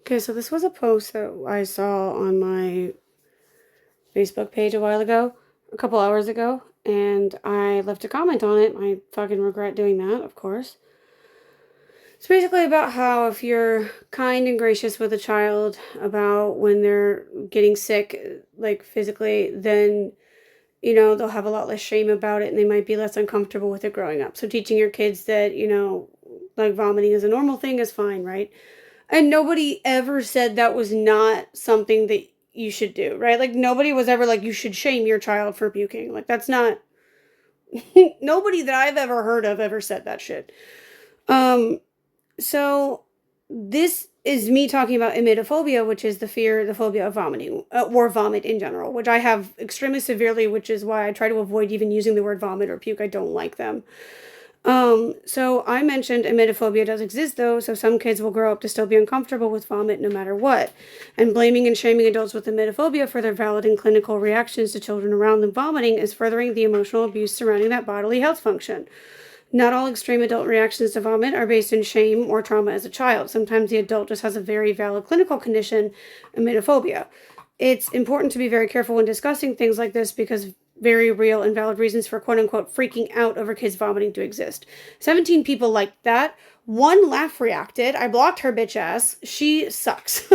Okay, so this was a post that I saw on my Facebook page a while ago, a couple hours ago, and I left a comment on it. I fucking regret doing that, of course. It's basically about how if you're kind and gracious with a child about when they're getting sick, like physically, then, they'll have a lot less shame about it and they might be less uncomfortable with it growing up. So teaching your kids that, like vomiting is a normal thing is fine, right? And nobody ever said that was not something that you should do, right? Like, nobody was ever like, you should shame your child for puking. Like, that's not, nobody that I've ever heard of ever said that shit. So this is me talking about emetophobia, which is the phobia of vomiting, or vomit in general, which I have extremely severely, which is why I try to avoid even using the word vomit or puke. I don't like them. So I mentioned emetophobia does exist though, so some kids will grow up to still be uncomfortable with vomit no matter what. And blaming and shaming adults with emetophobia for their valid and clinical reactions to children around them vomiting is furthering the emotional abuse surrounding that bodily health function. Not all extreme adult reactions to vomit are based in shame or trauma as a child. Sometimes the adult just has a very valid clinical condition, emetophobia. It's important to be very careful when discussing things like this because very real and valid reasons for quote-unquote freaking out over kids vomiting do exist. 17 people liked that. One laugh reacted. I blocked her bitch ass. She sucks.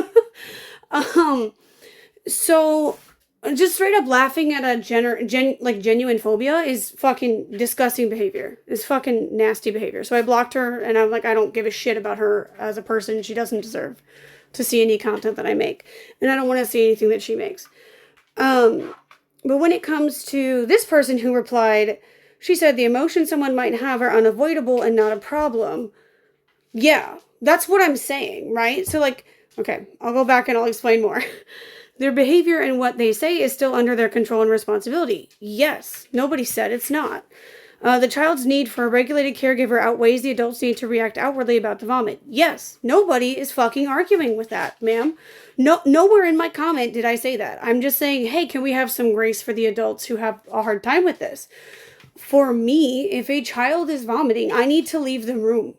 So just straight up laughing at a genuine phobia is fucking disgusting behavior. It's fucking nasty behavior. So I blocked her and I'm like, I don't give a shit about her as a person. She doesn't deserve to see any content that I make. And I don't want to see anything that she makes. But when it comes to this person who replied, she said the emotions someone might have are unavoidable and not a problem. Yeah, that's what I'm saying, right? So like, okay, I'll go back and I'll explain more. Their behavior and what they say is still under their control and responsibility. Yes, nobody said it's not. The child's need for a regulated caregiver outweighs the adult's need to react outwardly about the vomit. Yes, nobody is fucking arguing with that, ma'am. No, nowhere in my comment did I say that. I'm just saying, hey, can we have some grace for the adults who have a hard time with this? For me, if a child is vomiting, I need to leave the room.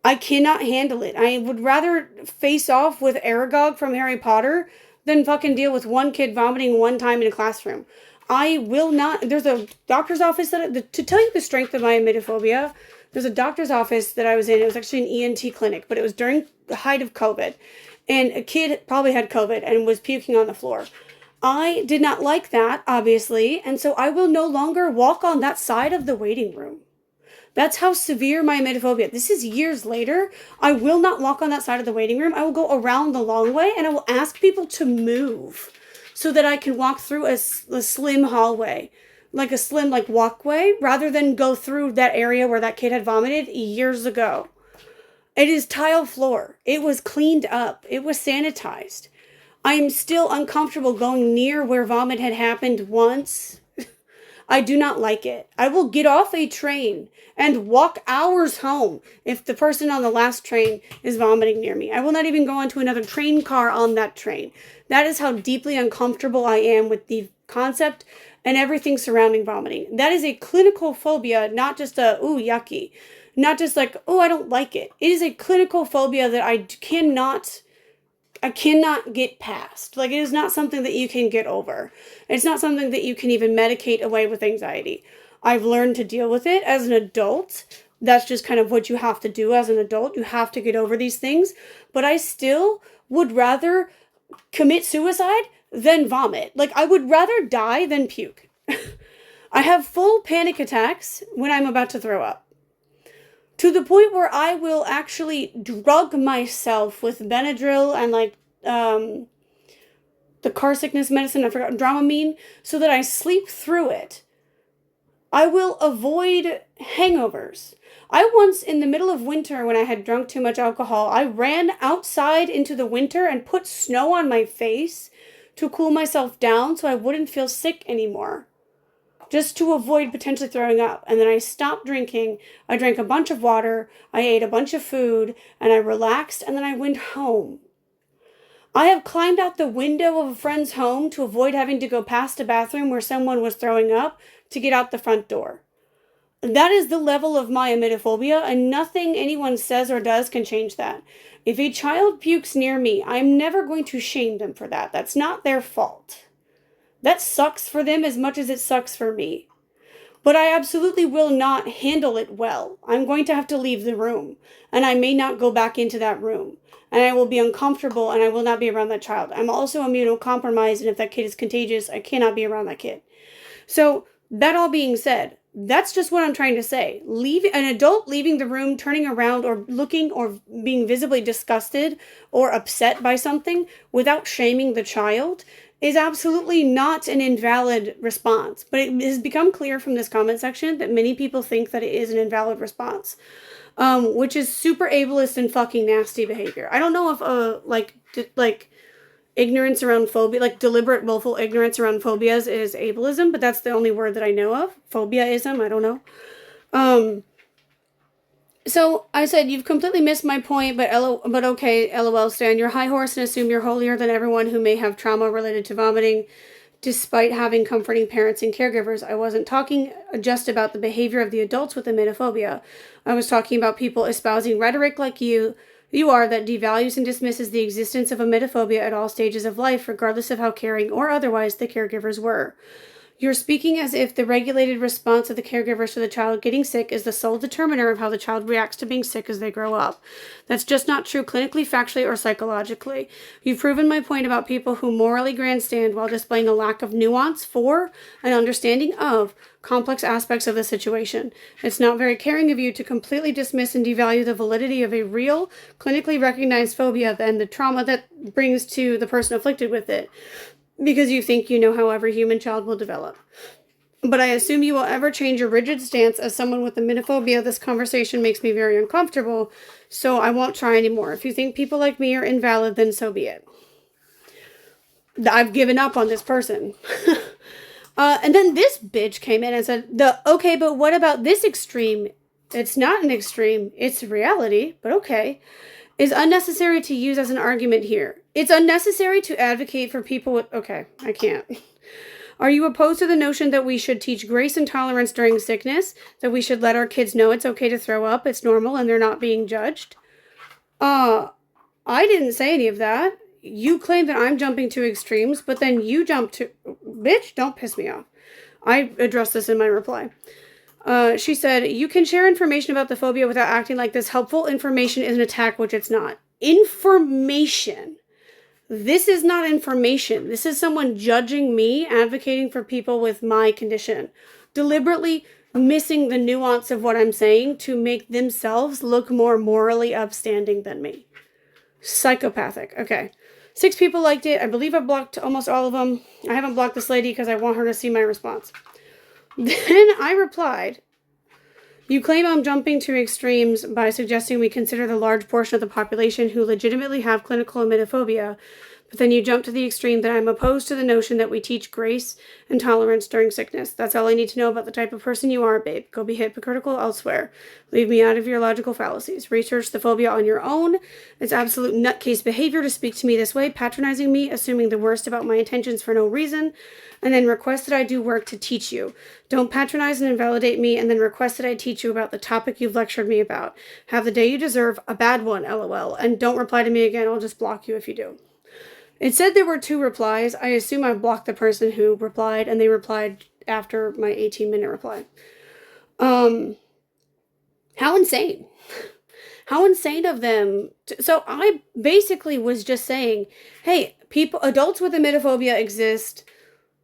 I cannot handle it. I would rather face off with Aragog from Harry Potter than fucking deal with one kid vomiting one time in a classroom. I will not. There's a doctor's office to tell you the strength of my emetophobia, there's a doctor's office that I was in. It was actually an ENT clinic, but it was during the height of COVID. And a kid probably had COVID and was puking on the floor. I did not like that, obviously, and so I will no longer walk on that side of the waiting room. That's how severe my emetophobia. This is years later. I will not walk on that side of the waiting room. I will go around the long way and I will ask people to move so that I can walk through a slim hallway, like a slim walkway, rather than go through that area where that kid had vomited years ago. It is tile floor. It was cleaned up. It was sanitized. I am still uncomfortable going near where vomit had happened once. I do not like it. I will get off a train and walk hours home if the person on the last train is vomiting near me. I will not even go onto another train car on that train. That is how deeply uncomfortable I am with the concept and everything surrounding vomiting. That is a clinical phobia, not just a, ooh, yucky. Not just like, oh, I don't like it. It is a clinical phobia that I cannot get past. Like, it is not something that you can get over. It's not something that you can even medicate away with anxiety. I've learned to deal with it as an adult. That's just kind of what you have to do as an adult. You have to get over these things. But I still would rather commit suicide than vomit. Like, I would rather die than puke. I have full panic attacks when I'm about to throw up. To the point where I will actually drug myself with Benadryl and the car sickness medicine, I forgot, Dramamine, so that I sleep through it. I will avoid hangovers. I once, in the middle of winter, when I had drunk too much alcohol, I ran outside into the winter and put snow on my face to cool myself down so I wouldn't feel sick anymore, just to avoid potentially throwing up. And then I stopped drinking. I drank a bunch of water. I ate a bunch of food and I relaxed and then I went home. I have climbed out the window of a friend's home to avoid having to go past a bathroom where someone was throwing up to get out the front door. That is the level of my emetophobia, and nothing anyone says or does can change that. If a child pukes near me, I'm never going to shame them for that. That's not their fault. That sucks for them as much as it sucks for me. But I absolutely will not handle it well. I'm going to have to leave the room, and I may not go back into that room. And I will be uncomfortable, and I will not be around that child. I'm also immunocompromised, and if that kid is contagious, I cannot be around that kid. So, that all being said, that's just what I'm trying to say. An adult leaving the room, turning around, or looking or being visibly disgusted or upset by something without shaming the child is absolutely not an invalid response. But it has become clear from this comment section that many people think that it is an invalid response, which is super ableist and fucking nasty behavior. I don't know if ignorance around phobia, like deliberate willful ignorance around phobias is ableism, but that's the only word that I know of. Phobiaism, I don't know. So I said, you've completely missed my point, but okay, LOL, stand your high horse and assume you're holier than everyone who may have trauma related to vomiting, despite having comforting parents and caregivers. I wasn't talking just about the behavior of the adults with emetophobia. I was talking about people espousing rhetoric like you are that devalues and dismisses the existence of emetophobia at all stages of life, regardless of how caring or otherwise the caregivers were. You're speaking as if the regulated response of the caregivers to the child getting sick is the sole determiner of how the child reacts to being sick as they grow up. That's just not true clinically, factually, or psychologically. You've proven my point about people who morally grandstand while displaying a lack of nuance for and understanding of complex aspects of the situation. It's not very caring of you to completely dismiss and devalue the validity of a real, clinically recognized phobia and the trauma that brings to the person afflicted with it, because you think you know how every human child will develop. But I assume you will ever change your rigid stance. As someone with emetophobia, this conversation makes me very uncomfortable, so I won't try anymore. If you think people like me are invalid, then so be it. I've given up on this person. And then this bitch came in and said, okay, but what about this extreme? It's not an extreme, it's reality, but okay. Is unnecessary to use as an argument here. It's unnecessary to advocate for people with... Okay, I can't. Are you opposed to the notion that we should teach grace and tolerance during sickness? That we should let our kids know it's okay to throw up, it's normal, and they're not being judged? I didn't say any of that. You claim that I'm jumping to extremes, but then you jump to... Bitch, don't piss me off. I addressed this in my reply. She said, you can share information about the phobia without acting like this. Helpful information is an attack, which it's not. Information. This is not information. This is someone judging me, advocating for people with my condition, deliberately missing the nuance of what I'm saying to make themselves look more morally upstanding than me. Psychopathic. Okay. 6 people liked it. I believe I blocked almost all of them. I haven't blocked this lady because I want her to see my response. Then I replied, you claim I'm jumping to extremes by suggesting we consider the large portion of the population who legitimately have clinical emetophobia, but then you jump to the extreme that I'm opposed to the notion that we teach grace and tolerance during sickness. That's all I need to know about the type of person you are, babe. Go be hypocritical elsewhere. Leave me out of your logical fallacies. Research the phobia on your own. It's absolute nutcase behavior to speak to me this way, patronizing me, assuming the worst about my intentions for no reason, and then request that I do work to teach you. Don't patronize and invalidate me, and then request that I teach you about the topic you've lectured me about. Have the day you deserve, a bad one, LOL. And don't reply to me again, I'll just block you if you do. It said there were 2 replies. I assume I blocked the person who replied, and they replied after my 18-minute reply. How insane. How insane of them. So I basically was just saying, hey, adults with emetophobia exist.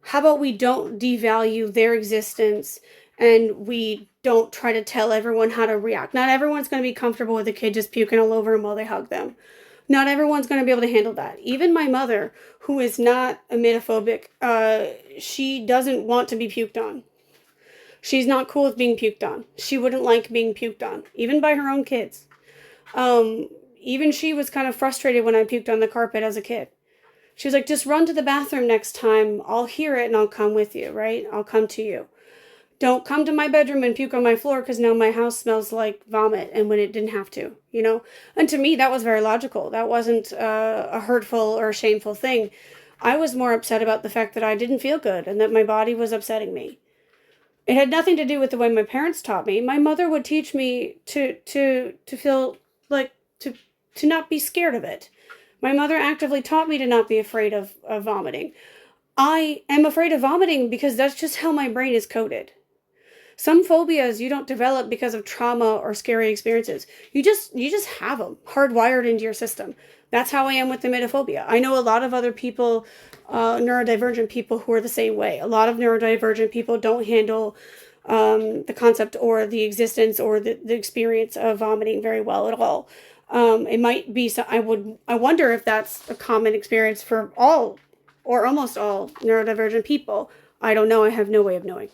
How about we don't devalue their existence and we don't try to tell everyone how to react? Not everyone's going to be comfortable with a kid just puking all over them while they hug them. Not everyone's going to be able to handle that. Even my mother, who is not emetophobic, she doesn't want to be puked on. She's not cool with being puked on. She wouldn't like being puked on, even by her own kids. Even she was kind of frustrated when I puked on the carpet as a kid. She was like, just run to the bathroom next time. I'll hear it and I'll come with you, right? I'll come to you. Don't come to my bedroom and puke on my floor because now my house smells like vomit and when it didn't have to, you know? And to me, that was very logical. That wasn't a hurtful or shameful thing. I was more upset about the fact that I didn't feel good and that my body was upsetting me. It had nothing to do with the way my parents taught me. My mother would teach me to feel like, to not be scared of it. My mother actively taught me to not be afraid of vomiting. I am afraid of vomiting because that's just how my brain is coded. Some phobias you don't develop because of trauma or scary experiences. You just have them hardwired into your system. That's how I am with emetophobia. I know a lot of other people, neurodivergent people, who are the same way. A lot of neurodivergent people don't handle the concept or the existence or the experience of vomiting very well at all. It might be, I wonder if that's a common experience for all or almost all neurodivergent people. I don't know. I have no way of knowing.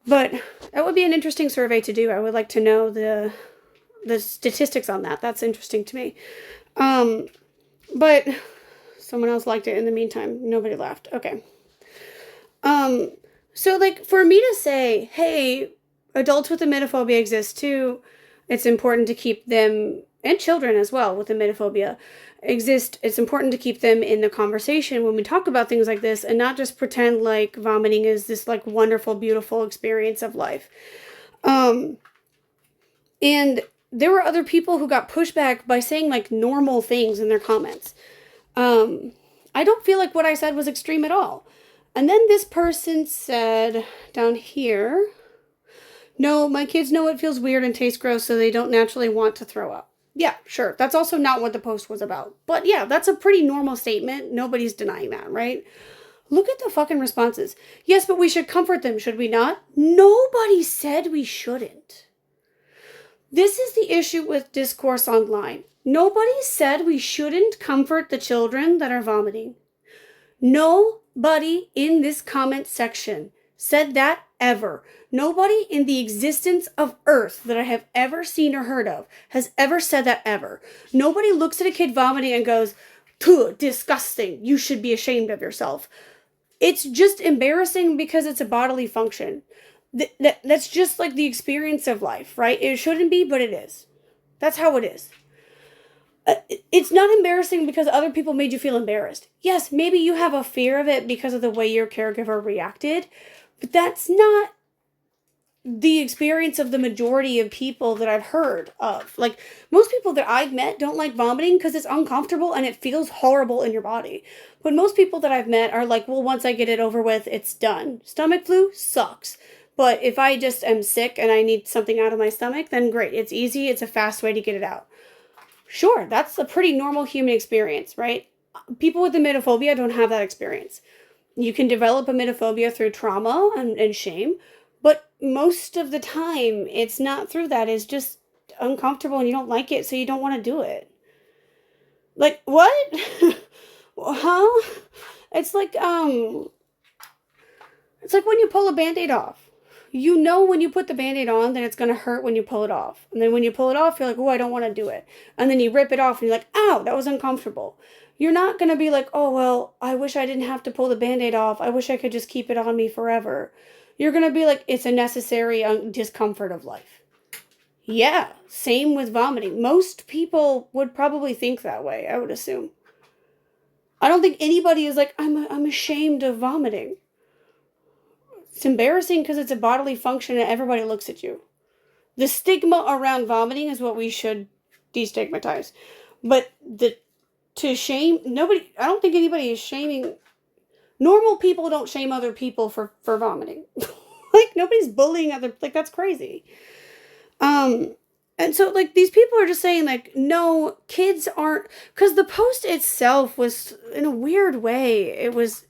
But that would be an interesting survey to do. I would like to know the statistics on that. That's interesting to me. But someone else liked it in the meantime. Nobody laughed. Okay. So like for me to say, hey, adults with emetophobia exist too. It's important to keep them, and children as well with emetophobia exist. It's important to keep them in the conversation when we talk about things like this and not just pretend like vomiting is this like wonderful, beautiful experience of life. And there were other people who got pushback by saying like normal things in their comments. I don't feel like what I said was extreme at all. And then this person said down here, no, my kids know it feels weird and tastes gross, so they don't naturally want to throw up. Yeah, sure. That's also not what the post was about. But yeah, that's a pretty normal statement. Nobody's denying that, right? Look at the fucking responses. Yes, but we should comfort them, should we not? Nobody said we shouldn't. This is the issue with discourse online. Nobody said we shouldn't comfort the children that are vomiting. Nobody in this comment section said that ever. Nobody in the existence of Earth that I have ever seen or heard of has ever said that ever. Nobody looks at a kid vomiting and goes, disgusting, you should be ashamed of yourself. It's just embarrassing because it's a bodily function. That's just like the experience of life, right? It shouldn't be, but it is. That's how it is. It's not embarrassing because other people made you feel embarrassed. Yes, maybe you have a fear of it because of the way your caregiver reacted, but that's not the experience of the majority of people that I've heard of. Like, most people that I've met don't like vomiting because it's uncomfortable and it feels horrible in your body. But most people that I've met are like, well, once I get it over with, it's done. Stomach flu sucks. But if I just am sick and I need something out of my stomach, then great. It's easy. It's a fast way to get it out. Sure, that's a pretty normal human experience, right? People with emetophobia don't have that experience. You can develop emetophobia through trauma and shame, but most of the time, it's not through that. It's just uncomfortable and you don't like it, so you don't want to do it. Like, what? Huh? It's like when you pull a Band-Aid off. You know when you put the Band-Aid on that it's going to hurt when you pull it off. And then when you pull it off, you're like, oh, I don't want to do it. And then you rip it off and you're like, ow, that was uncomfortable. You're not going to be like, oh, well, I wish I didn't have to pull the Band-Aid off. I wish I could just keep it on me forever. You're going to be like, it's a necessary discomfort of life. Yeah, same with vomiting. Most people would probably think that way, I would assume. I don't think anybody is like, I'm ashamed of vomiting. It's embarrassing because it's a bodily function and everybody looks at you. The stigma around vomiting is what we should destigmatize. But to shame, I don't think anybody is shaming. Normal people don't shame other people for vomiting. Like, nobody's bullying like, that's crazy. And so, like, these people are just saying, like, no, kids aren't, because the post itself was, in a weird way, it was,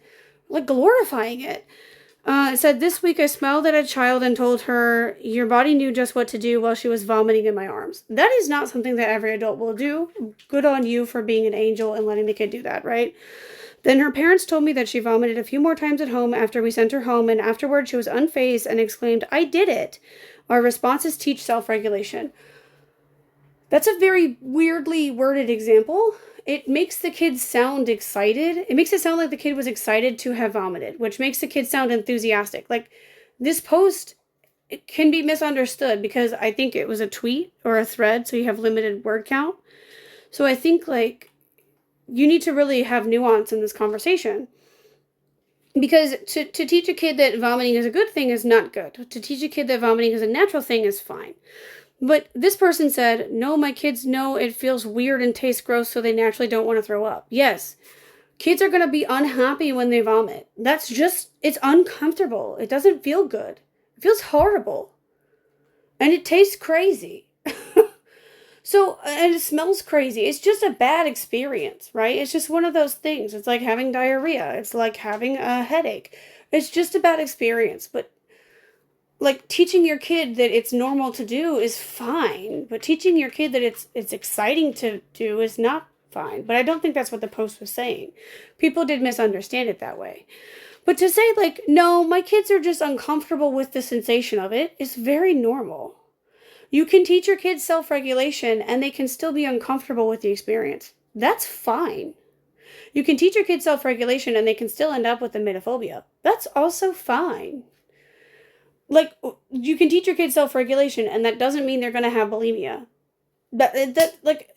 like, glorifying it. It said, this week I smiled at a child and told her, your body knew just what to do while she was vomiting in my arms. That is not something that every adult will do. Good on you for being an angel and letting the kid do that, right? Then her parents told me that she vomited a few more times at home after we sent her home, and afterward she was unfazed and exclaimed, I did it. Our responses teach self-regulation. That's a very weirdly worded example. It makes the kid sound excited. It makes it sound like the kid was excited to have vomited, which makes the kid sound enthusiastic. Like, this post, it can be misunderstood because I think it was a tweet or a thread, so you have limited word count. So I think, like, you need to really have nuance in this conversation. Because to teach a kid that vomiting is a good thing is not good. To teach a kid that vomiting is a natural thing is fine. But this person said, no, my kids know it feels weird and tastes gross, so they naturally don't want to throw up. Yes, kids are going to be unhappy when they vomit. That's just, it's uncomfortable. It doesn't feel good. It feels horrible. And it tastes crazy. So, and it smells crazy. It's just a bad experience, right? It's just one of those things. It's like having diarrhea. It's like having a headache. It's just a bad experience. But like teaching your kid that it's normal to do is fine. But teaching your kid that it's exciting to do is not fine. But I don't think that's what the post was saying. People did misunderstand it that way. But to say like, no, my kids are just uncomfortable with the sensation of it is very normal. You can teach your kids self-regulation and they can still be uncomfortable with the experience. That's fine. You can teach your kids self-regulation and they can still end up with emetophobia. That's also fine. Like, you can teach your kids self-regulation and that doesn't mean they're going to have bulimia. Like,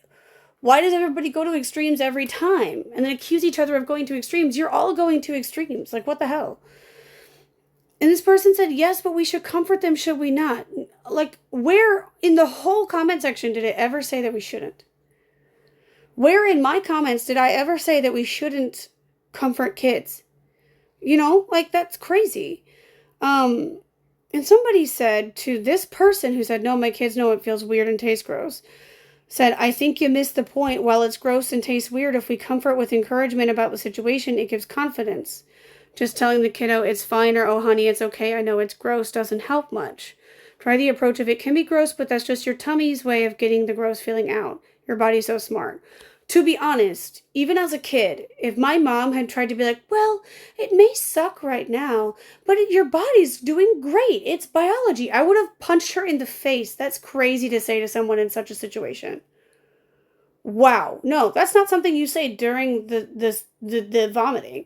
why does everybody go to extremes every time and then accuse each other of going to extremes? You're all going to extremes. Like, what the hell? And this person said, yes, but we should comfort them, should we not? Like, where in the whole comment section did it ever say that we shouldn't? Where in my comments did I ever say that we shouldn't comfort kids? You know, like, that's crazy. And somebody said to this person who said, no, my kids know it feels weird and tastes gross, said, I think you missed the point. While it's gross and tastes weird, if we comfort with encouragement about the situation, it gives confidence. Just telling the kiddo it's fine or, oh, honey, it's okay, I know it's gross, doesn't help much. Try the approach of it can be gross, but that's just your tummy's way of getting the gross feeling out. Your body's so smart. To be honest, even as a kid, if my mom had tried to be like, well, it may suck right now, but your body's doing great. It's biology. I would have punched her in the face. That's crazy to say to someone in such a situation. Wow. No, that's not something you say during the vomiting.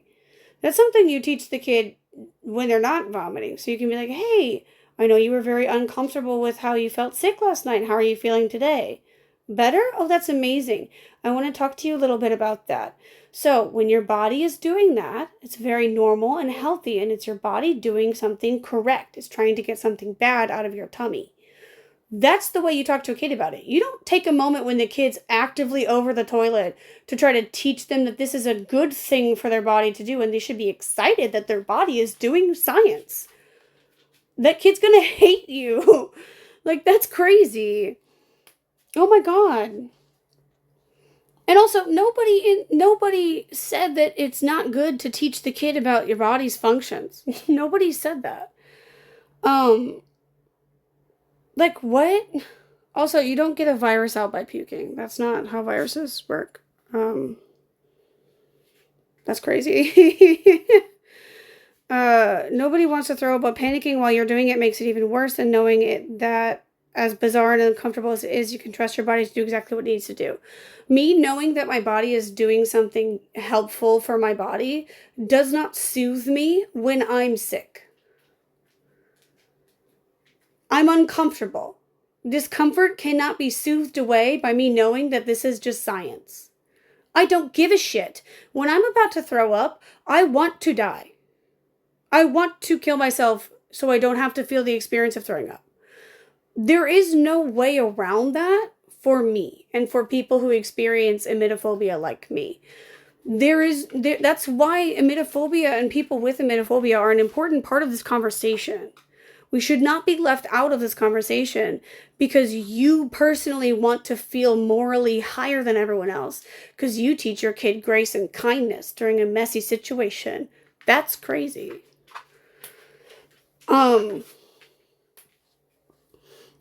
That's something you teach the kid when they're not vomiting. So you can be like, hey, I know you were very uncomfortable with how you felt sick last night. How are you feeling today? Better? Oh, that's amazing. I want to talk to you a little bit about that. So when your body is doing that, it's very normal and healthy, and it's your body doing something correct. It's trying to get something bad out of your tummy. That's the way you talk to a kid about it. You don't take a moment when the kid's actively over the toilet to try to teach them that this is a good thing for their body to do and they should be excited that their body is doing science. That kid's gonna hate you. Like, that's crazy. Oh my God. And also, nobody said that it's not good to teach the kid about your body's functions. Nobody said that. Like, what? Also, you don't get a virus out by puking. That's not how viruses work. That's crazy. Nobody wants to throw up, but panicking while you're doing it makes it even worse, and knowing it that as bizarre and uncomfortable as it is, you can trust your body to do exactly what it needs to do. Me knowing that my body is doing something helpful for my body does not soothe me when I'm sick. I'm uncomfortable. Discomfort cannot be soothed away by me knowing that this is just science. I don't give a shit. When I'm about to throw up, I want to die. I want to kill myself so I don't have to feel the experience of throwing up. There is no way around that for me and for people who experience emetophobia like me. That's why emetophobia and people with emetophobia are an important part of this conversation. We should not be left out of this conversation because you personally want to feel morally higher than everyone else because you teach your kid grace and kindness during a messy situation. That's crazy.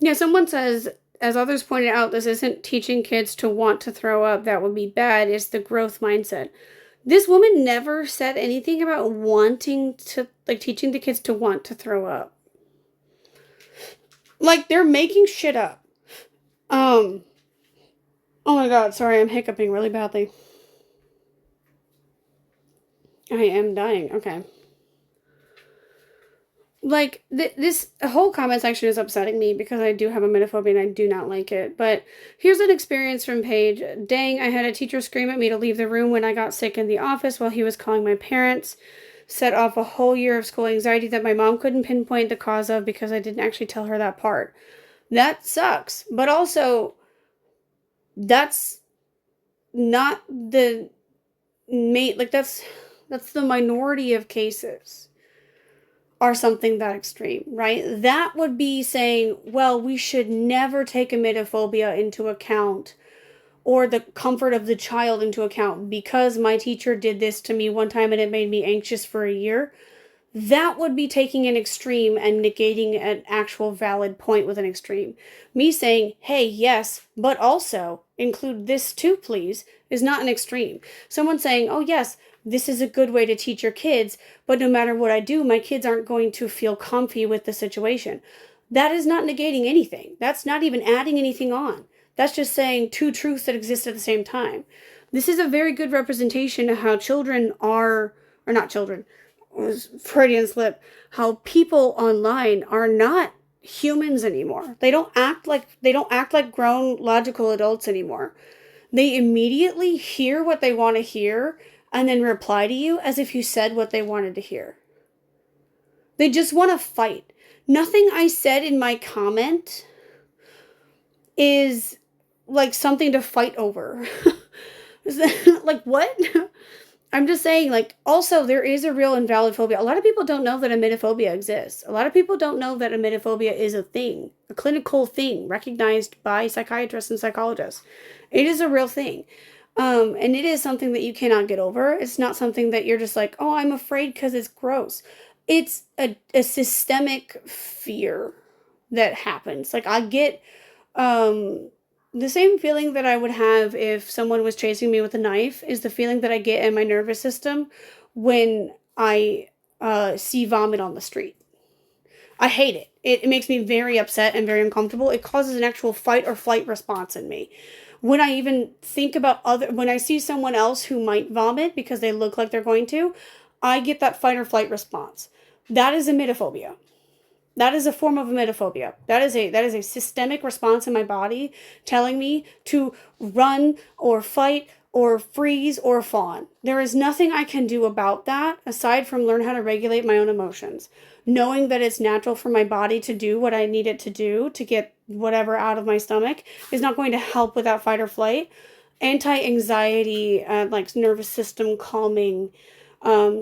Yeah, someone says, as others pointed out, this isn't teaching kids to want to throw up. That would be bad. It's the growth mindset. This woman never said anything about wanting to, like, teaching the kids to want to throw up. Like, they're making shit up. Oh my God, sorry, I'm hiccuping really badly. I am dying, okay. Like, this whole comment section is upsetting me because I do have emetophobia and I do not like it. But here's an experience from Paige. Dang, I had a teacher scream at me to leave the room when I got sick in the office while he was calling my parents. set off a whole year of school anxiety that my mom couldn't pinpoint the cause of because I didn't actually tell her that part. That sucks. But also, that's not the that's the minority of cases are something that extreme, right? That would be saying, well, we should never take emetophobia into account or the comfort of the child into account because my teacher did this to me one time and it made me anxious for a year. That would be taking an extreme and negating an actual valid point with an extreme. Me saying, hey, yes, but also include this too, please, is not an extreme. Someone saying, oh, yes, this is a good way to teach your kids, but no matter what I do, my kids aren't going to feel comfy with the situation. That is not negating anything. That's not even adding anything on. That's just saying two truths that exist at the same time. This is a very good representation of how children are, or not children, Freudian slip, how people online are not humans anymore. They don't act like grown logical adults anymore. They immediately hear what they want to hear and then reply to you as if you said what they wanted to hear. They just want to fight. Nothing I said in my comment is like something to fight over. Like, what? I'm just saying, like, also, there is a real and valid phobia. A lot of people don't know that emetophobia exists. A lot of people don't know that emetophobia is a thing, a clinical thing recognized by psychiatrists and psychologists. It is a real thing. And it is something that you cannot get over. It's not something that you're just like, oh, I'm afraid because it's gross. It's a systemic fear that happens. Like, I get the same feeling that I would have if someone was chasing me with a knife is the feeling that I get in my nervous system when I see vomit on the street. I hate it. It makes me very upset and very uncomfortable. It causes an actual fight or flight response in me. When I even think about when I see someone else who might vomit because they look like they're going to, I get that fight or flight response. That is emetophobia. That is a form of emetophobia. That is a systemic response in my body telling me to run or fight or freeze or fawn. There is nothing I can do about that aside from learn how to regulate my own emotions. Knowing that it's natural for my body to do what I need it to do to get whatever out of my stomach is not going to help with that fight or flight. Anti-anxiety, like nervous system calming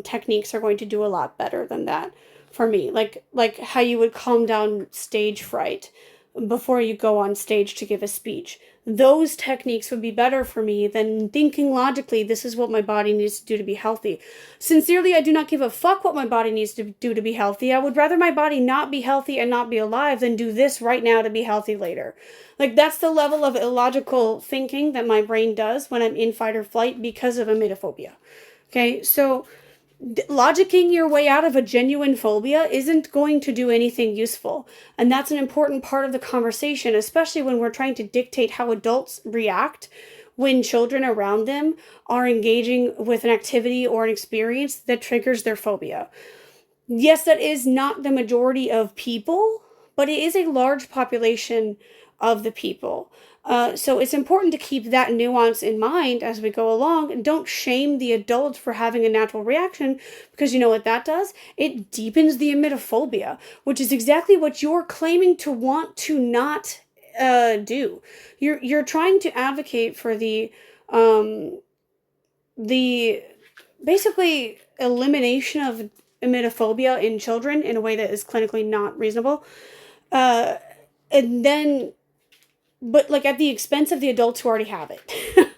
techniques are going to do a lot better than that for me. Like how you would calm down stage fright before you go on stage to give a speech. Those techniques would be better for me than thinking logically, this is what my body needs to do to be healthy. Sincerely, I do not give a fuck what my body needs to do to be healthy. I would rather my body not be healthy and not be alive than do this right now to be healthy later. Like, that's the level of illogical thinking that my brain does when I'm in fight or flight because of emetophobia. Okay, so logicking your way out of a genuine phobia isn't going to do anything useful. And that's an important part of the conversation, especially when we're trying to dictate how adults react when children around them are engaging with an activity or an experience that triggers their phobia. Yes, that is not the majority of people, but it is a large population of the people. So it's important to keep that nuance in mind as we go along, and don't shame the adults for having a natural reaction, because you know what that does? It deepens the emetophobia, which is exactly what you're claiming to want to not do. You're trying to advocate for the basically elimination of emetophobia in children in a way that is clinically not reasonable. And then, but like at the expense of the adults who already have it.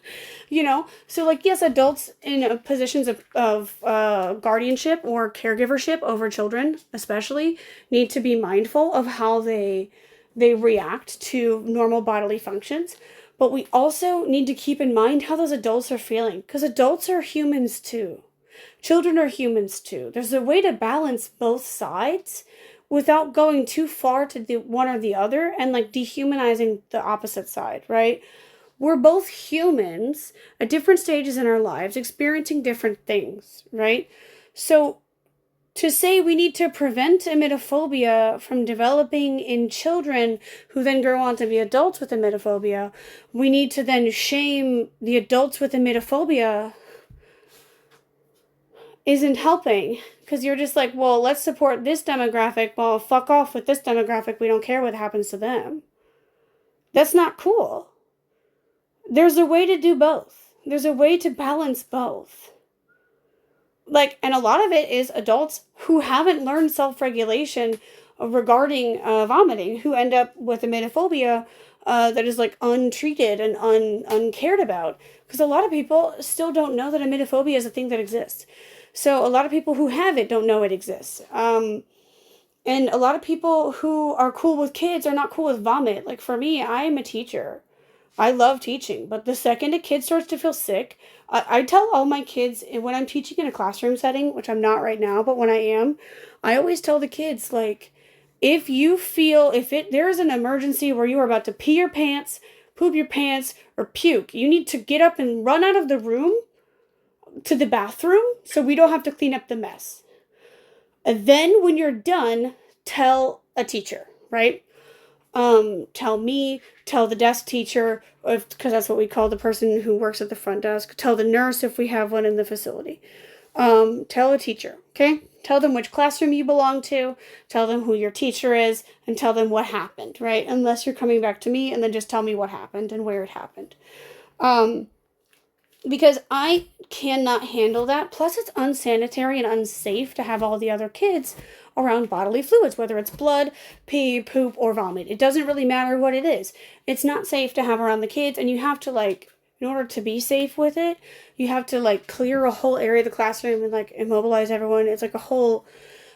You know, so like, yes, adults in positions of guardianship or caregivership over children especially need to be mindful of how they react to normal bodily functions. But we also need to keep in mind how those adults are feeling, because adults are humans too. Children are humans too. There's a way to balance both sides without going too far to the one or the other and like dehumanizing the opposite side, right? We're both humans at different stages in our lives experiencing different things, right? So to say we need to prevent emetophobia from developing in children who then grow on to be adults with emetophobia, we need to then shame the adults with emetophobia isn't helping, because you're just like, well, let's support this demographic. Well, fuck off with this demographic. We don't care what happens to them. That's not cool. There's a way to do both. There's a way to balance both. Like, and a lot of it is adults who haven't learned self-regulation regarding vomiting, who end up with emetophobia that is like untreated and uncared about. Because a lot of people still don't know that emetophobia is a thing that exists. So a lot of people who have it don't know it exists. And a lot of people who are cool with kids are not cool with vomit. Like for me, I am a teacher. I love teaching, but the second a kid starts to feel sick, I tell all my kids when I'm teaching in a classroom setting, which I'm not right now, but when I am, I always tell the kids, like, if you feel, there is an emergency where you are about to pee your pants, poop your pants, or puke, you need to get up and run out of the room to the bathroom so we don't have to clean up the mess. And then when you're done, tell a teacher, right? Tell me, tell the desk teacher, because that's what we call the person who works at the front desk. Tell the nurse if we have one in the facility. Tell a teacher, okay? Tell them which classroom you belong to, tell them who your teacher is, and tell them what happened, right? Unless you're coming back to me, and then just tell me what happened and where it happened. Because I cannot handle that. Plus, it's unsanitary and unsafe to have all the other kids around bodily fluids, whether it's blood, pee, poop, or vomit. It doesn't really matter what it is. It's not safe to have around the kids, and you have to, like, in order to be safe with it, you have to, like, clear a whole area of the classroom and, like, immobilize everyone. It's like a whole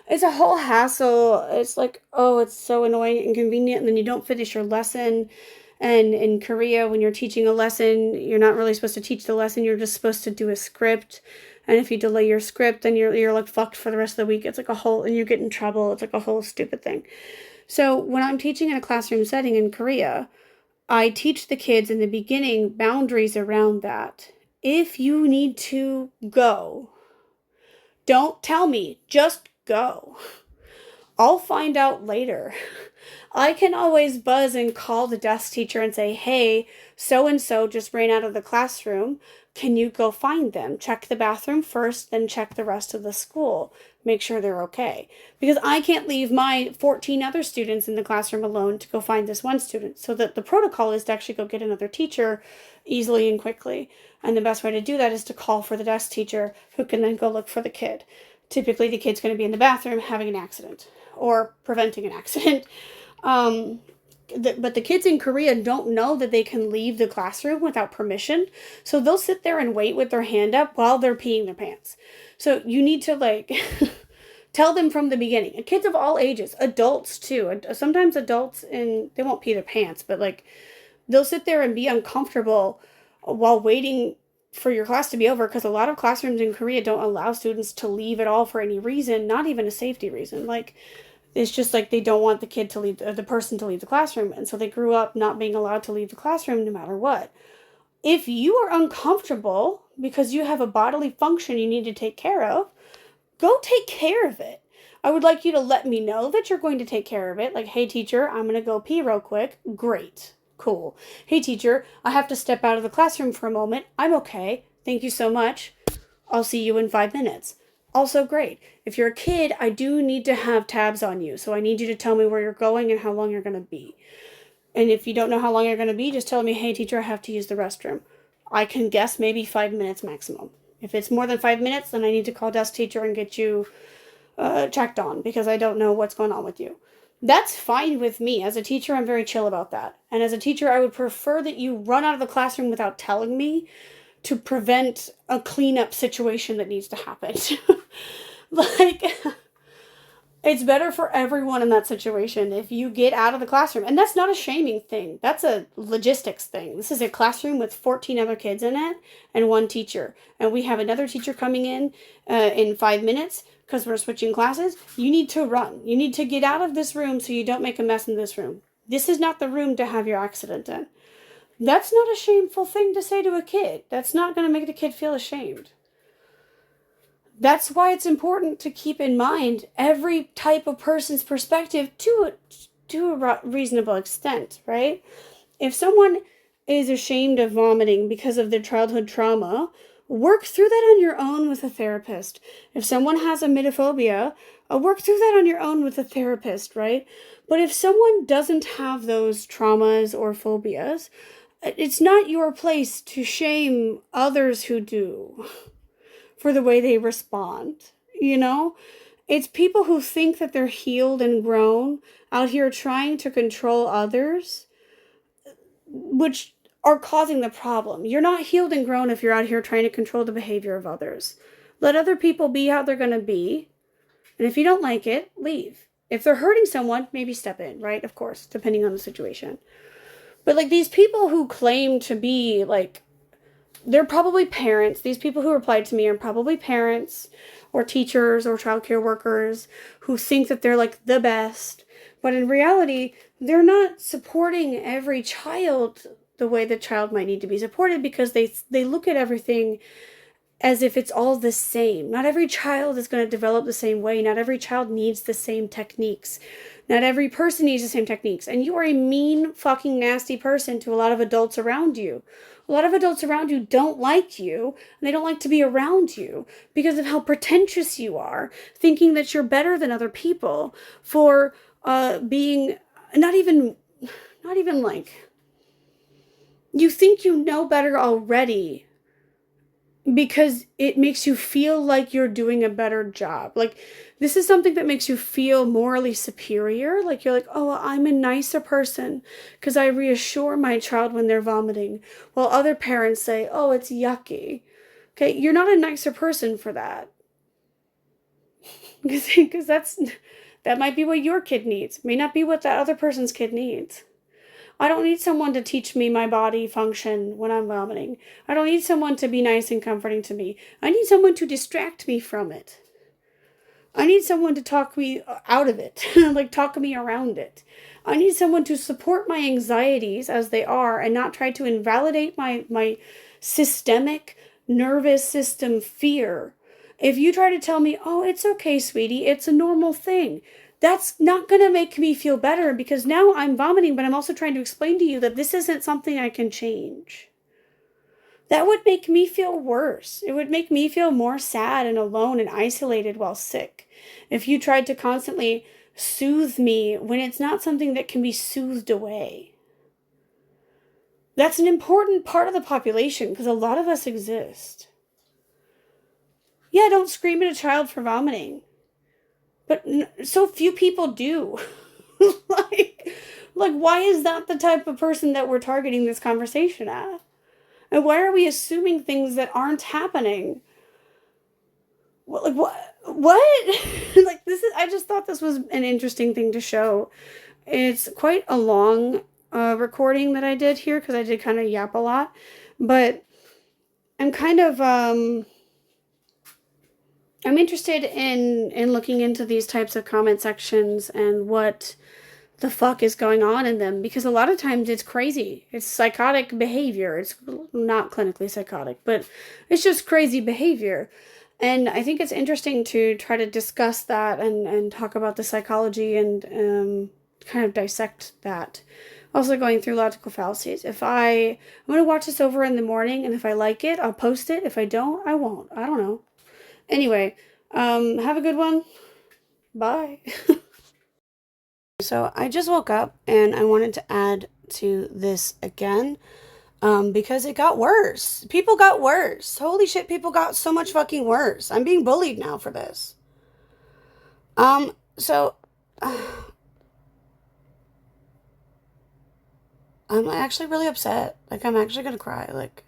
hassle. It's like, oh, it's so annoying and inconvenient, and then you don't finish your lesson. And in Korea, when you're teaching a lesson, you're not really supposed to teach the lesson. You're just supposed to do a script. And if you delay your script, then you're like fucked for the rest of the week. It's like a whole, and you get in trouble. It's like a whole stupid thing. So when I'm teaching in a classroom setting in Korea, I teach the kids in the beginning boundaries around that. If you need to go, don't tell me, just go. I'll find out later. I can always buzz and call the desk teacher and say, hey, so-and-so just ran out of the classroom. Can you go find them? Check the bathroom first, then check the rest of the school. Make sure they're okay. Because I can't leave my 14 other students in the classroom alone to go find this one student. So that the protocol is to actually go get another teacher easily and quickly. And the best way to do that is to call for the desk teacher who can then go look for the kid. Typically, the kid's going to be in the bathroom having an accident or preventing an accident. But the kids in Korea don't know that they can leave the classroom without permission. So they'll sit there and wait with their hand up while they're peeing their pants. So you need to, like, tell them from the beginning. And kids of all ages, adults too. Sometimes adults, and they won't pee their pants, but, like, they'll sit there and be uncomfortable while waiting for your class to be over, because a lot of classrooms in Korea don't allow students to leave at all for any reason, not even a safety reason. Like, it's just like they don't want the kid to leave, the person to leave the classroom. And so they grew up not being allowed to leave the classroom no matter what. If you are uncomfortable because you have a bodily function you need to take care of, go take care of it. I would like you to let me know that you're going to take care of it. Like, hey, teacher, I'm going to go pee real quick. Great. Cool. Hey, teacher, I have to step out of the classroom for a moment. I'm okay. Thank you so much. I'll see you in 5 minutes. Also great. If you're a kid, I do need to have tabs on you. So I need you to tell me where you're going and how long you're going to be. And if you don't know how long you're going to be, just tell me, hey, teacher, I have to use the restroom. I can guess maybe 5 minutes maximum. If it's more than 5 minutes, then I need to call desk teacher and get you checked on, because I don't know what's going on with you. That's fine with me. As a teacher, I'm very chill about that. And as a teacher, I would prefer that you run out of the classroom without telling me, to prevent a cleanup situation that needs to happen. Like, it's better for everyone in that situation if you get out of the classroom. And that's not a shaming thing. That's a logistics thing. This is a classroom with 14 other kids in it and one teacher. And we have another teacher coming in 5 minutes because we're switching classes. You need to run. You need to get out of this room so you don't make a mess in this room. This is not the room to have your accident in. That's not a shameful thing to say to a kid. That's not going to make the kid feel ashamed. That's why it's important to keep in mind every type of person's perspective to a reasonable extent, right? If someone is ashamed of vomiting because of their childhood trauma, Work through that on your own with a therapist. If someone has emetophobia, work through that on your own with a therapist, right? But if someone doesn't have those traumas or phobias, it's not your place to shame others who do for the way they respond, you know? It's people who think that they're healed and grown out here trying to control others, which are causing the problem. You're not healed and grown if you're out here trying to control the behavior of others. Let other people be how they're going to be. And if you don't like it, leave. If they're hurting someone, maybe step in, right? Of course, depending on the situation. But like these people who claim to be like, they're probably parents. These people who replied to me are probably parents or teachers or childcare workers who think that they're like the best. But in reality, they're not supporting every child the way the child might need to be supported, because they look at everything as if it's all the same. Not every child is going to develop the same way. Not every child needs the same techniques. Not every person needs the same techniques. And you are a mean, fucking nasty person to a lot of adults around you. A lot of adults around you don't like you, and they don't like to be around you because of how pretentious you are, thinking that you're better than other people for being not even like, you think you know better already because it makes you feel like you're doing a better job. Like, this is something that makes you feel morally superior. Like, you're like, oh, I'm a nicer person because I reassure my child when they're vomiting. While other parents say, oh, it's yucky. Okay, you're not a nicer person for that. Because that might be what your kid needs. May not be what that other person's kid needs. I don't need someone to teach me my body function when I'm vomiting. I don't need someone to be nice and comforting to me. I need someone to distract me from it. I need someone to talk me out of it, like talk me around it. I need someone to support my anxieties as they are and not try to invalidate my systemic nervous system fear. If you try to tell me, oh, it's okay, sweetie, it's a normal thing, that's not going to make me feel better, because now I'm vomiting, but I'm also trying to explain to you that this isn't something I can change. That would make me feel worse. It would make me feel more sad and alone and isolated while sick if you tried to constantly soothe me when it's not something that can be soothed away. That's an important part of the population because a lot of us exist. Yeah, don't scream at a child for vomiting. But so few people do. like, why is that the type of person that we're targeting this conversation at? And why are we assuming things that aren't happening? Like, what? Like, this is, I just thought this was an interesting thing to show. It's quite a long recording that I did here because I did kind of yap a lot. But I'm kind of, I'm interested in looking into these types of comment sections and what the fuck is going on in them, because a lot of times it's crazy. It's psychotic behavior. It's not clinically psychotic, but it's just crazy behavior. And I think it's interesting to try to discuss that and talk about the psychology and kind of dissect that. Also going through logical fallacies. I'm going to watch this over in the morning, and if I like it, I'll post it. If I don't, I won't. I don't know. Anyway, have a good one. Bye. So I just woke up and I wanted to add to this again because it got worse. People got worse. Holy shit, people got so much fucking worse. I'm being bullied now for this. So I'm actually really upset. Like, I'm actually gonna cry. Like,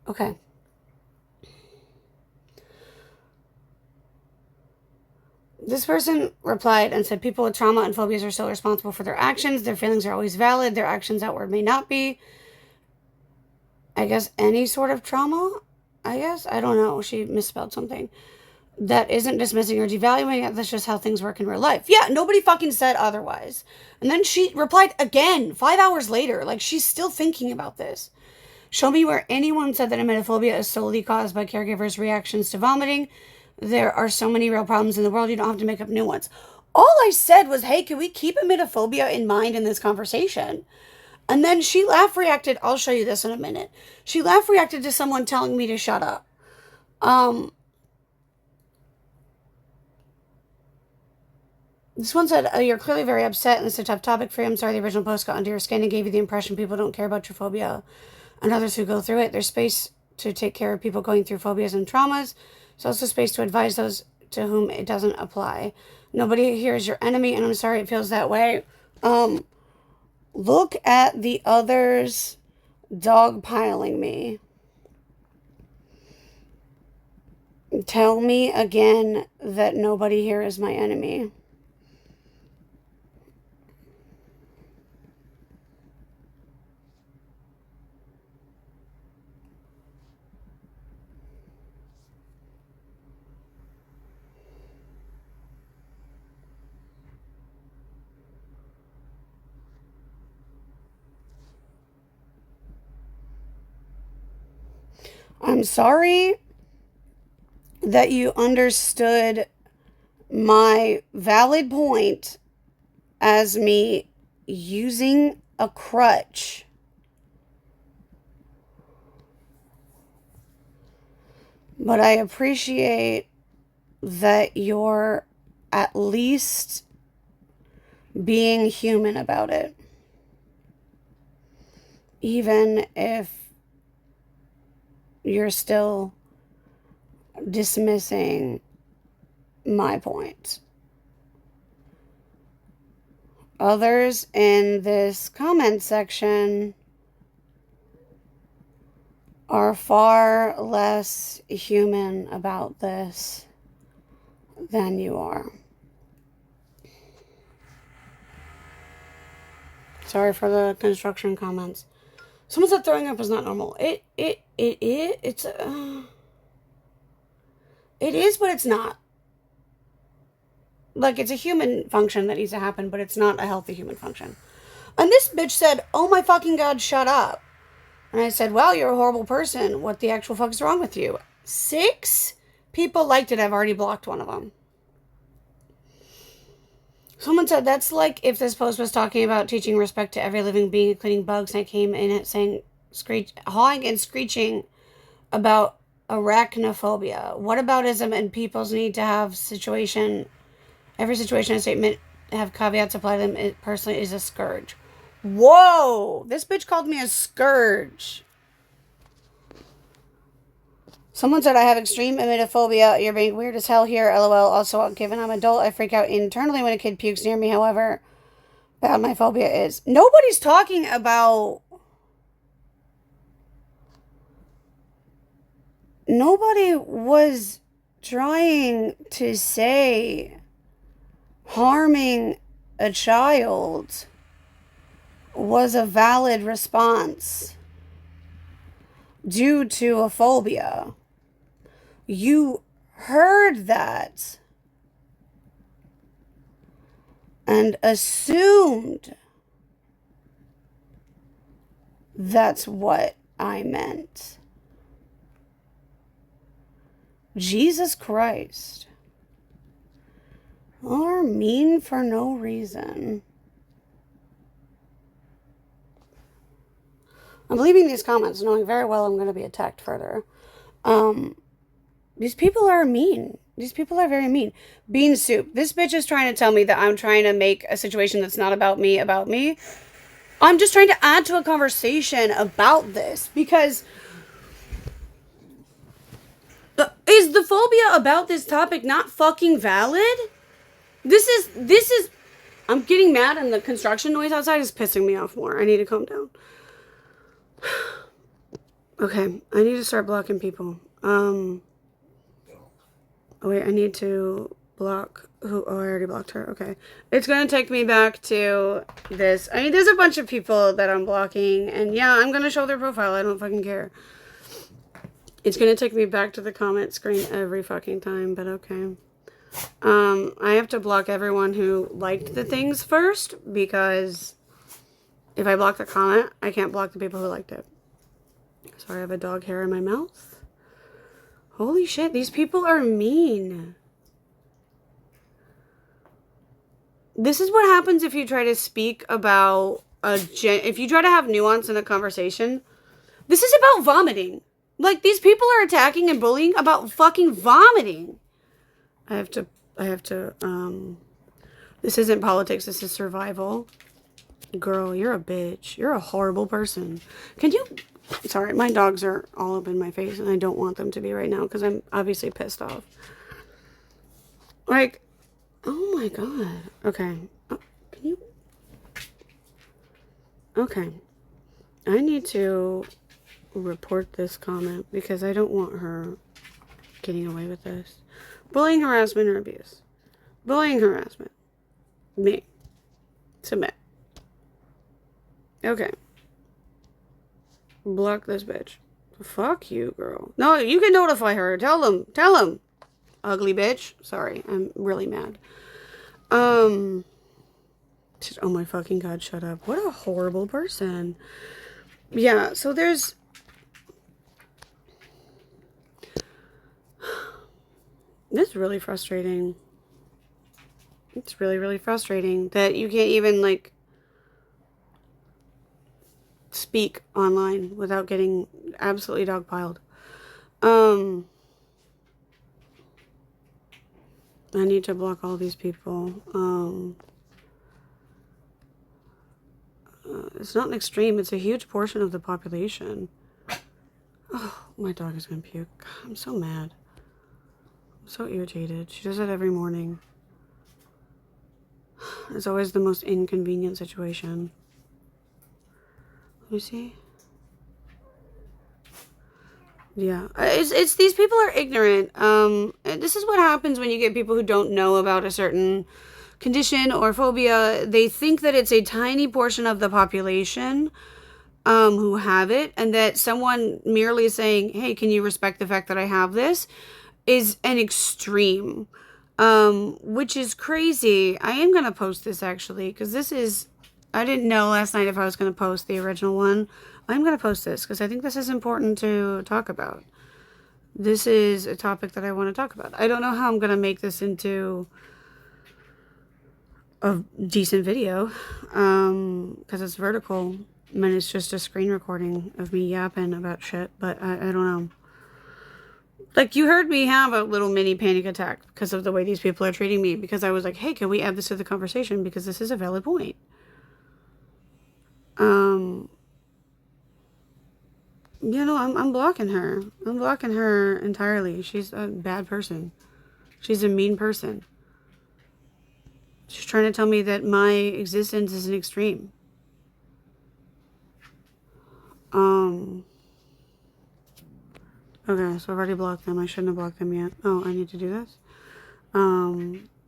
okay. This person replied and said, people with trauma and phobias are still responsible for their actions. Their feelings are always valid. Their actions outward may not be. I guess any sort of trauma? I guess. I don't know. She misspelled something. That isn't dismissing or devaluing it. That's just how things work in real life. Yeah, nobody fucking said otherwise. And then she replied again 5 hours later. Like, she's still thinking about this. Show me where anyone said that emetophobia is solely caused by caregivers' reactions to vomiting. There are so many real problems in the world, you don't have to make up new ones. All I said was, hey, can we keep emetophobia in mind in this conversation? And then she laugh reacted. I'll show you this in a minute. She laugh reacted to someone telling me to shut up. This one said, you're clearly very upset and it's a tough topic for you. I'm sorry the original post got under your skin and gave you the impression people don't care about your phobia and others who go through it. There's space to take care of people going through phobias and traumas. There's also space to advise those to whom it doesn't apply. Nobody here is your enemy, and I'm sorry it feels that way. Look at the others dogpiling me. Tell me again that nobody here is my enemy. I'm sorry that you understood my valid point as me using a crutch. But I appreciate that you're at least being human about it. Even if you're still dismissing my point. Others in this comment section are far less human about this than you are. Sorry for the construction comments. Someone said throwing up is not normal. It is, but it's not. Like, it's a human function that needs to happen, but it's not a healthy human function. And this bitch said, oh my fucking God, shut up. And I said, well, you're a horrible person. What the actual fuck is wrong with you? 6 people liked it. I've already blocked one of them. Someone said, that's like if this post was talking about teaching respect to every living being, including bugs, and I came in it saying, hawing and screeching about arachnophobia. Whataboutism and people's need to have every situation and statement have caveats apply to them. It personally is a scourge. Whoa! This bitch called me a scourge. Someone said, I have extreme emetophobia. You're being weird as hell here. LOL. Also, given I'm adult, I freak out internally when a kid pukes near me. However bad my phobia is. Nobody's talking about... Nobody was trying to say harming a child was a valid response due to a phobia. You heard that and assumed that's what I meant. Jesus Christ. Are mean for no reason. I'm leaving these comments knowing very well I'm going to be attacked further. These people are mean. These people are very mean. Bean soup. This bitch is trying to tell me that I'm trying to make a situation that's not about me. I'm just trying to add to a conversation about this because is the phobia about this topic not fucking valid? This is I'm getting mad and the construction noise outside is pissing me off more. I need to calm down. Okay, I need to start blocking people. Oh wait, I need to block who? Oh, I already blocked her. Okay. It's going to take me back to this. I mean, there's a bunch of people that I'm blocking, and yeah, I'm going to show their profile. I don't fucking care. It's going to take me back to the comment screen every fucking time, but okay. I have to block everyone who liked the things first, because if I block the comment, I can't block the people who liked it. Sorry, I have a dog hair in my mouth. Holy shit, these people are mean. This is what happens if you try to speak about if you try to have nuance in a conversation, this is about vomiting. Like, these people are attacking and bullying about fucking vomiting. I have to, this isn't politics, this is survival. Girl, you're a bitch. You're a horrible person. Can you, sorry, my dogs are all up in my face and I don't want them to be right now because I'm obviously pissed off. Like, oh my God. Okay. Can you, okay. I need to report this comment because I don't want her getting away with this. Bullying, harassment, or abuse. Bullying, harassment. Me. Submit. Okay. Block this bitch. Fuck you, girl. No, you can notify her. Tell them. Tell them. Ugly bitch. Sorry, I'm really mad. Oh my fucking God, shut up. What a horrible person. Yeah, so there's... This is really frustrating. It's really, really frustrating that you can't even, like, speak online without getting absolutely dogpiled. I need to block all these people. It's not an extreme, it's a huge portion of the population. Oh, my dog is gonna puke. God, I'm so mad. I'm so irritated. She does that every morning. It's always the most inconvenient situation. Let me see. Yeah, it's these people are ignorant. This is what happens when you get people who don't know about a certain condition or phobia. They think that it's a tiny portion of the population who have it, and that someone merely saying, hey, can you respect the fact that I have this, is an extreme, which is crazy. I am going to post this actually, because this is, I didn't know last night if I was going to post the original one. I'm going to post this because I think this is important to talk about. This is a topic that I want to talk about. I don't know how I'm going to make this into a decent video because it's vertical and it's just a screen recording of me yapping about shit, but I don't know. Like, you heard me have a little mini panic attack because of the way these people are treating me, because I was like, hey, can we add this to the conversation, because this is a valid point. You know, I'm blocking her. I'm blocking her entirely. She's a bad person. She's a mean person. She's trying to tell me that my existence is an extreme. Okay, so I've already blocked them. I shouldn't have blocked them yet. Oh, I need to do this.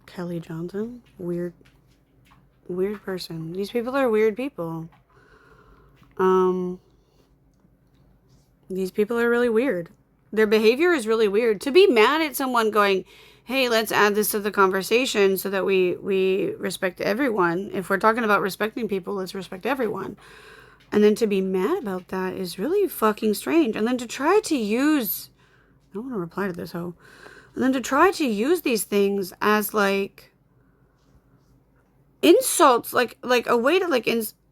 Kelly Johnson. Weird person. These people are weird people. These people are really weird. Their behavior is really weird. To be mad at someone going, hey, let's add this to the conversation so that we respect everyone. If we're talking about respecting people, let's respect everyone. And then to be mad about that is really fucking strange. And then to try to use, I don't want to reply to this hoe. And then to try to use these things as like insults, like a way to like,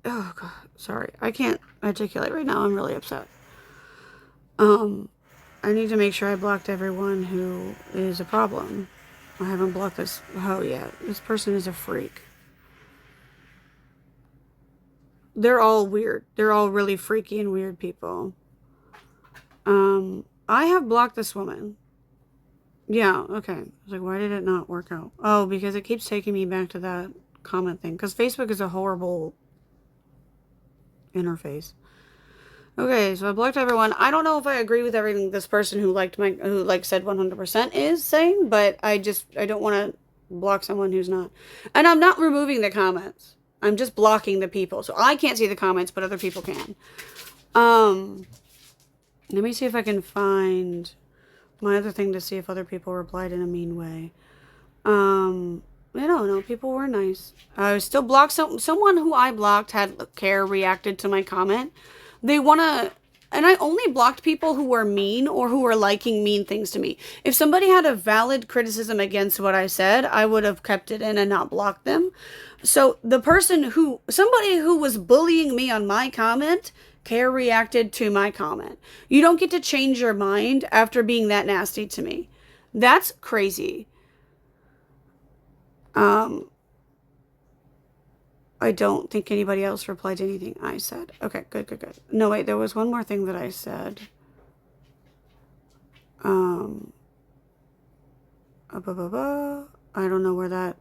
oh God, sorry. I can't articulate right now. I'm really upset. I need to make sure I blocked everyone who is a problem. I haven't blocked this hoe yet. This person is a freak. They're all weird. They're all really freaky and weird people. I have blocked this woman. Yeah, okay. I was like, why did it not work out? Oh, because it keeps taking me back to that comment thing. Because Facebook is a horrible interface. Okay, so I blocked everyone. I don't know if I agree with everything this person who said 100% is saying, but I don't want to block someone who's not. And I'm not removing the comments. I'm just blocking the people. So I can't see the comments, but other people can. Let me see if I can find my other thing to see if other people replied in a mean way. I don't know. People were nice. I still blocked someone who I blocked had care reacted to my comment. They want to And I only blocked people who were mean or who were liking mean things to me. If somebody had a valid criticism against what I said, I would have kept it in and not blocked them. So somebody who was bullying me on my comment, Care reacted to my comment. You don't get to change your mind after being that nasty to me. That's crazy. I don't think anybody else replied to anything I said. Okay, good. No, wait, there was one more thing that I said. I don't know where that...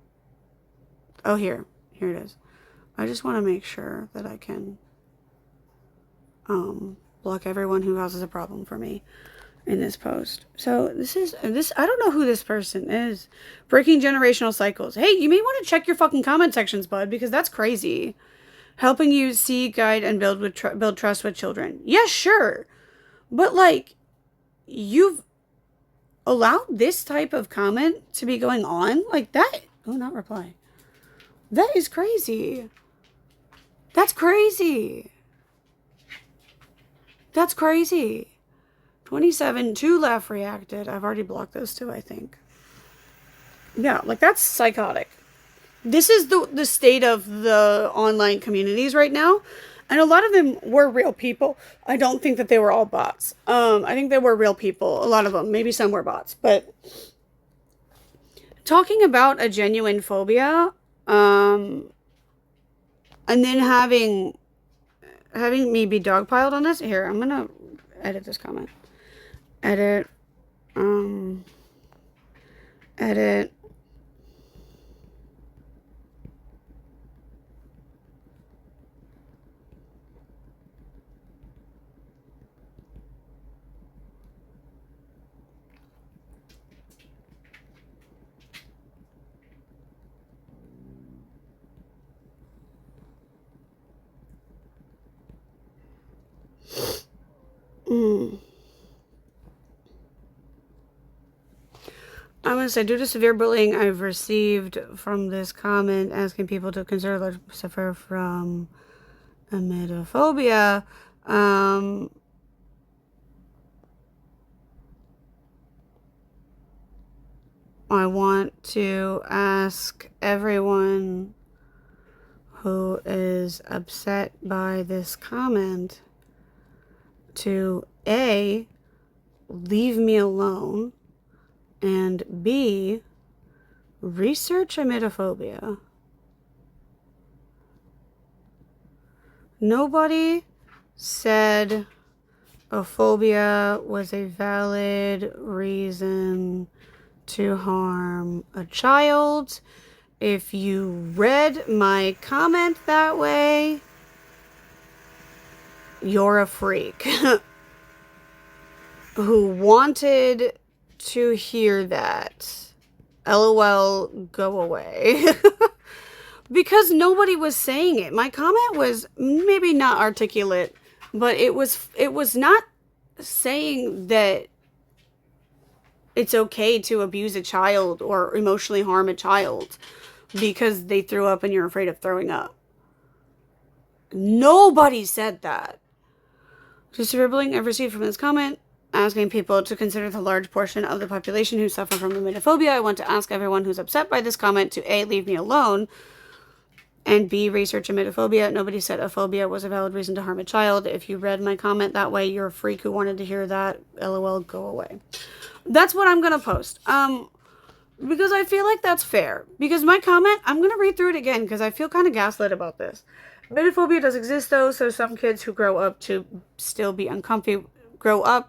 Oh, here it is. I just want to make sure that I can block everyone who causes a problem for me in this post. So this I don't know who this person is. Breaking generational cycles. Hey, you may want to check your fucking comment sections, bud, because that's crazy. Helping you see, guide, and build trust with children. Yeah, sure. But like, you've allowed this type of comment to be going on like that. Oh, not reply. That is crazy. That's crazy. That's crazy. 27, 2 left reacted. I've already blocked those 2, I think. Yeah, like that's psychotic. This is the state of the online communities right now. And a lot of them were real people. I don't think that they were all bots. I think they were real people. A lot of them. Maybe some were bots. But talking about a genuine phobia, and then having me be dogpiled on this. Here, I'm going to edit this comment. Edit. I'm going to say, due to severe bullying I've received from this comment asking people to consider large suffer from emetophobia, I want to ask everyone who is upset by this comment to A, leave me alone, and B, research emetophobia. Nobody said a phobia was a valid reason to harm a child. If you read my comment that way, you're a freak who wanted to hear that. LOL, go away. Because nobody was saying it. My comment was maybe not articulate, but it was not saying that it's okay to abuse a child or emotionally harm a child because they threw up and you're afraid of throwing up. Nobody said that. Just a bullying I've received from this comment, asking people to consider the large portion of the population who suffer from emetophobia. I want to ask everyone who's upset by this comment to A, leave me alone, and B, research emetophobia. Nobody said a phobia was a valid reason to harm a child. If you read my comment that way, you're a freak who wanted to hear that. LOL, go away. That's what I'm going to post. Because I feel like that's fair. Because my comment, I'm going to read through it again because I feel kind of gaslit about this. Emetophobia does exist though, so some kids who grow up to still be uncomfy, some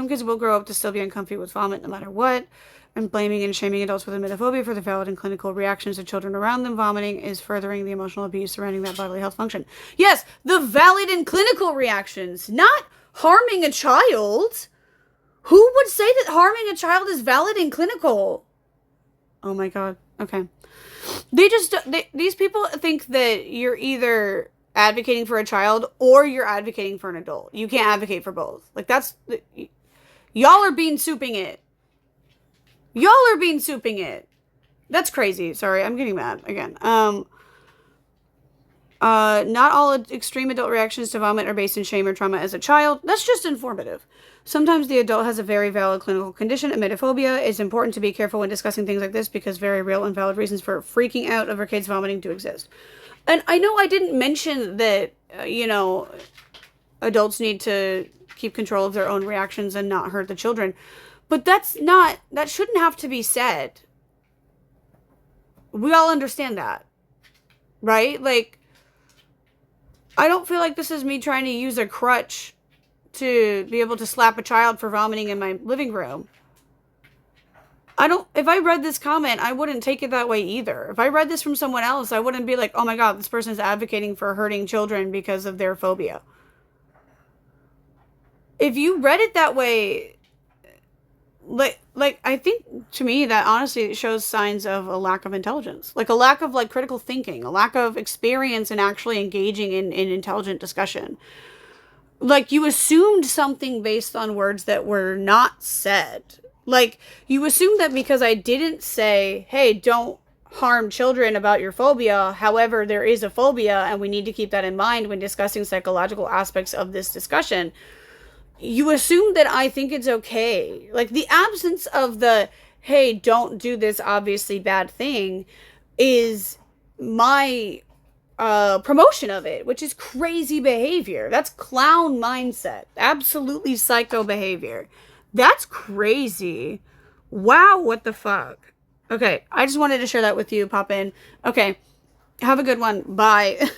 kids will grow up to still be uncomfy with vomit no matter what. And blaming and shaming adults with emetophobia for the valid and clinical reactions of children around them vomiting is furthering the emotional abuse surrounding that bodily health function. Yes, the valid and clinical reactions, not harming a child. Who would say that harming a child is valid and clinical? Oh my God. Okay. These people think that you're either advocating for a child or you're advocating for an adult. You can't advocate for both. Like y'all are bean souping it. Y'all are bean souping it. That's crazy. Sorry, I'm getting mad again. Not all extreme adult reactions to vomit are based in shame or trauma as a child. That's just informative. Sometimes the adult has a very valid clinical condition, emetophobia. It's important to be careful when discussing things like this because very real and valid reasons for freaking out over kids vomiting do exist. And I know I didn't mention that, adults need to keep control of their own reactions and not hurt the children. But that shouldn't have to be said. We all understand that, right? Like, I don't feel like this is me trying to use a crutch to be able to slap a child for vomiting in my living room. If I read this comment, I wouldn't take it that way either. If I read this from someone else, I wouldn't be like, oh my God, this person is advocating for hurting children because of their phobia. If you read it that way, like I think to me that honestly it shows signs of a lack of intelligence, like a lack of like critical thinking, a lack of experience in actually engaging in intelligent discussion. Like you assumed something based on words that were not said. Like you assumed that because I didn't say, hey, don't harm children about your phobia. However, there is a phobia and we need to keep that in mind when discussing psychological aspects of this discussion. You assume that I think it's okay. Like the absence of the, hey, don't do this obviously bad thing is my promotion of it, which is crazy behavior. That's clown mindset. Absolutely psycho behavior. That's crazy. Wow, what the fuck? Okay, I just wanted to share that with you. Pop in. Okay, have a good one. Bye.